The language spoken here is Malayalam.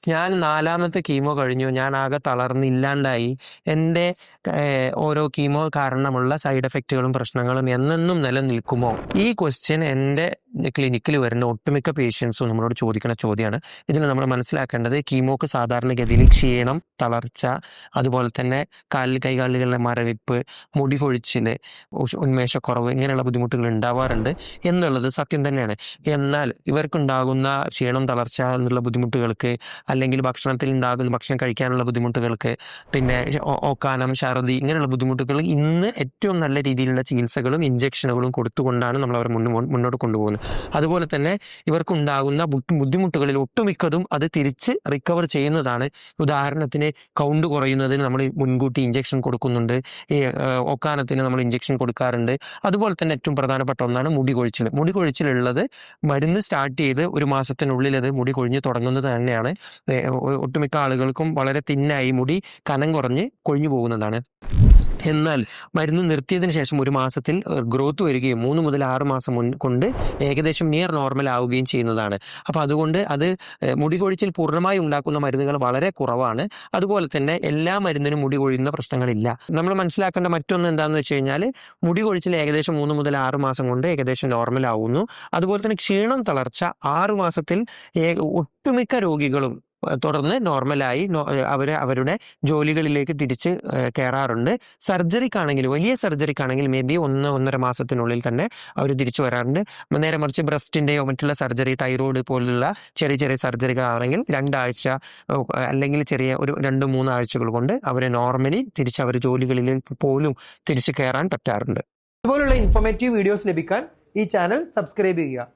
ഞാൻ 4ാമത്തെ കീമോ കഴിഞ്ഞു. ഞാൻ ആകെ തളർന്നില്ലാണ്ടായി. എൻ്റെ ഓരോ കീമോ കാരണമുള്ള സൈഡ് എഫക്റ്റുകളും പ്രശ്നങ്ങളും എന്നെന്നും നിലനിൽക്കുമോ? ഈ ക്വസ്റ്റ്യൻ എൻ്റെ ക്ലിനിക്കിൽ വരുന്ന ഒട്ടുമിക്ക പേഷ്യൻസും നമ്മളോട് ചോദിക്കുന്ന ചോദ്യമാണ്. ഇതിൽ നമ്മൾ മനസ്സിലാക്കേണ്ടത് കീമോക്ക് സാധാരണഗതിയിൽ ക്ഷീണം, തളർച്ച, അതുപോലെ തന്നെ കൈകാലുകളിലെ മരവിപ്പ്, മുടി കൊഴിച്ചിൽ, ഉന്മേഷക്കുറവ് ഇങ്ങനെയുള്ള ബുദ്ധിമുട്ടുകൾ ഉണ്ടാവാറുണ്ട് എന്നുള്ളത് സത്യം തന്നെയാണ്. എന്നാൽ ഇവർക്കുണ്ടാകുന്ന ക്ഷീണം, തളർച്ച എന്നുള്ള ബുദ്ധിമുട്ടുകൾക്ക്, അല്ലെങ്കിൽ ഭക്ഷണം കഴിക്കാനുള്ള ബുദ്ധിമുട്ടുകൾക്ക്, പിന്നെ ഓക്കാനം, ഛർദി ഇങ്ങനെയുള്ള ബുദ്ധിമുട്ടുകൾ ഇന്ന് ഏറ്റവും നല്ല രീതിയിലുള്ള ചികിത്സകളും ഇഞ്ചക്ഷനുകളും കൊടുത്തുകൊണ്ടാണ് നമ്മൾ അവർ മുന്നോട്ട് കൊണ്ടുപോകുന്നത്. അതുപോലെ തന്നെ ഇവർക്കുണ്ടാകുന്ന ബുദ്ധിമുട്ടുകളിൽ ഒട്ടുമിക്കതും അത് തിരിച്ച് റിക്കവർ ചെയ്യുന്നതാണ്. ഉദാഹരണത്തിന് കൗണ്ട് കുറയുന്നതിന് നമ്മൾ മുൻകൂട്ടി ഇഞ്ചക്ഷൻ കൊടുക്കുന്നുണ്ട്. ഈ ഒക്കാനത്തിന് നമ്മൾ ഇഞ്ചക്ഷൻ കൊടുക്കാറുണ്ട്. അതുപോലെ തന്നെ ഏറ്റവും പ്രധാനപ്പെട്ട ഒന്നാണ് മുടി കൊഴിച്ചിൽ. മുടി കൊഴിച്ചിലുള്ളത് മരുന്ന് സ്റ്റാർട്ട് ചെയ്ത് 1 മാസത്തിനുള്ളിൽ അത് മുടി കൊഴിഞ്ഞു തുടങ്ങുന്നത് തന്നെയാണ്. ഒട്ടുമിക്ക ആളുകൾക്കും വളരെ തിന്നായി മുടി കനം കുറഞ്ഞ് കൊഴിഞ്ഞു പോകുന്നതാണ്. എന്നാൽ മരുന്ന് നിർത്തിയതിന് ശേഷം 1 മാസത്തിൽ ഗ്രോത്ത് വരികയും 3 മുതൽ 6 മാസം കൊണ്ട് ഏകദേശം നിയർ നോർമൽ ആവുകയും ചെയ്യുന്നതാണ്. അപ്പോൾ അതുകൊണ്ട് അത് മുടി കൊഴിച്ചിൽ പൂർണ്ണമായി ഉണ്ടാക്കുന്ന മരുന്നുകൾ വളരെ കുറവാണ്. അതുപോലെ തന്നെ എല്ലാ മരുന്നിനും മുടി കൊഴിയുന്ന പ്രശ്നങ്ങളില്ല. നമ്മൾ മനസ്സിലാക്കേണ്ട മറ്റൊന്ന് എന്താണെന്ന് വെച്ച് കഴിഞ്ഞാൽ, മുടി കൊഴിച്ചിൽ ഏകദേശം 3 മുതൽ 6 മാസം കൊണ്ട് ഏകദേശം നോർമൽ ആവുന്നു. അതുപോലെ തന്നെ ക്ഷീണം, തളർച്ച 6 മാസത്തിൽ ഒട്ടുമിക്ക രോഗികളും തുടർന്ന് നോർമലായി അവരുടെ ജോലികളിലേക്ക് തിരിച്ച് കയറാറുണ്ട്. സർജറിക്കാണെങ്കിൽ, വലിയ സർജറിക്കാണെങ്കിൽ മേ ബി 1-1.5 മാസത്തിനുള്ളിൽ തന്നെ അവർ തിരിച്ചു വരാറുണ്ട്. നേരെ മറിച്ച് ബ്രസ്റ്റിൻ്റെയോ മറ്റുള്ള സർജറി, തൈറോയ്ഡ് പോലുള്ള ചെറിയ ചെറിയ സർജറികളാണെങ്കിൽ 2 ആഴ്ച അല്ലെങ്കിൽ ചെറിയ ഒരു 2-3 ആഴ്ചകൾ കൊണ്ട് അവരെ നോർമലി തിരിച്ച് അവർ ജോലികളിലേക്ക് പോലും തിരിച്ചു കയറാൻ പറ്റാറുണ്ട്. ഇതുപോലുള്ള ഇൻഫോർമേറ്റീവ് വീഡിയോസ് ലഭിക്കാൻ ഈ ചാനൽ സബ്സ്ക്രൈബ് ചെയ്യുക.